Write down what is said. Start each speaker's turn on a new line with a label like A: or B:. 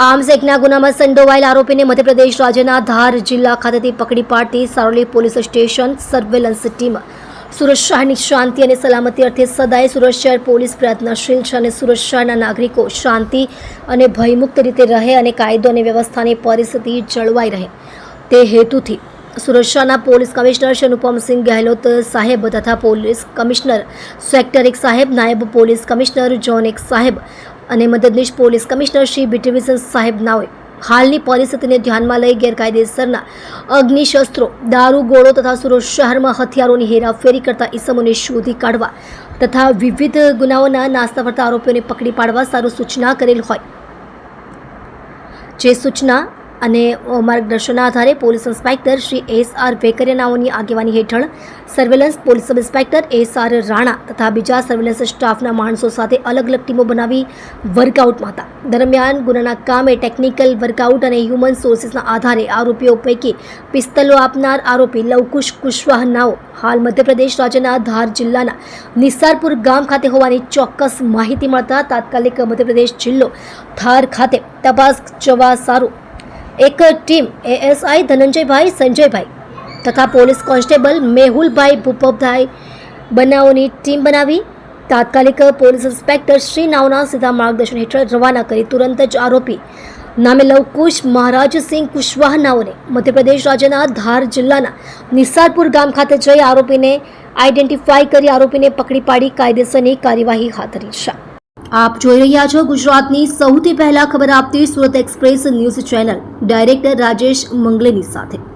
A: Arms એક્ટના ગુનામાં સંડોવાયેલ આરોપીને મધ્યપ્રદેશ રાજ્યના ધાર જિલ્લા ખાતેથી પકડી પાડતી Saroli police station surveillance team Surat શહેરની શાંતિ અને સલામતી અર્થે સદાય સુરત શહેર પોલીસ પ્રયત્નશીલ છે અને સુરત શહેરના નાગરિકો શાંતિ અને ભયમુક્ત રીતે રહે અને કાયદો અને વ્યવસ્થાની પરિસ્થિતિ જળવાઈ રહે તે હેતુથી સુરત શહેરના પોલીસ કમિશનર શ્રી અનુપમસિંહ ગહેલોત સાહેબ તથા પોલીસ કમિશનર સેક્ટર 1 સાહેબ, નાયબ પોલીસ કમિશનર ઝોન 1 સાહેબ અને મદદનીશ police commissioner Shri B division સાહેબ નાઓએ હાલની પરિસ્થિતિને ધ્યાનમાં લઈ ગેરકાયદેસરના અગ્નિશસ્ત્રો, દારૂ, ગોળો તથા સુરત શહેરમાં હથિયારોની હેરાફેરી કરતા ઇસમોને શોધી કાઢવા તથા વિવિધ ગુનાઓના નાસ્તા ફરતા આરોપીઓને પકડી પાડવા સારું સૂચના કરેલ હોય જે સૂચના અને માર્ગદર્શનના આધારે પોલીસ ઇન્સ્પેક્ટર શ્રી એસ.આર. વેકરિયાનાઓની આગેવાની હેઠળ surveillance police sub inspector SR. Rana તથા બીજા સર્વેલન્સ સ્ટાફના માણસો સાથે અલગ અલગ ટીમો બનાવી વર્કઆઉટમાં હતા. દરમિયાન ગુનાના કામે ટેકનિકલ વર્કઆઉટ અને હ્યુમન સોર્સિસના આધારે આરોપીઓ પૈકી પિસ્તલો આપનાર આરોપી લવકુશ કુશવાહ નાઓ હાલ મધ્યપ્રદેશ રાજ્યના ધાર જિલ્લાના નિસારપુર ગામ ખાતે હોવાની ચોક્કસ માહિતી મળતા તાત્કાલિક મધ્યપ્રદેશ જિલ્લો ધાર ખાતે તપાસ જવા સારું એક ટીમ એએસઆઈ ધનંજયભાઈ સંજયભાઈ તથા પોલીસ કોન્સ્ટેબલ મેહુલભાઈ ભૂપભાઈ બનાવની ટીમ બનાવી તાત્કાલિક પોલીસ ઇન્સ્પેક્ટર શ્રી નાવના સીધા માર્ગદર્શન હેઠળ રવાના કરી તુરંત જ આરોપી નામે લવકુશ મહારાજસિંહ કુશવાહ નાઓને મધ્યપ્રદેશ રાજ્યના ધાર જિલ્લાના નિસારપુર ગામ ખાતે જઈ આરોપીને આઈડેન્ટિફાઈ કરી આરોપીને પકડી પાડી કાયદેસરની કાર્યવાહી હાથ ધરી છે. આપ જોઈ રહ્યા છો ગુજરાતની સૌથી પહેલા ખબર આપતી Surat express news channel director Rajesh મંગલેની સાથે.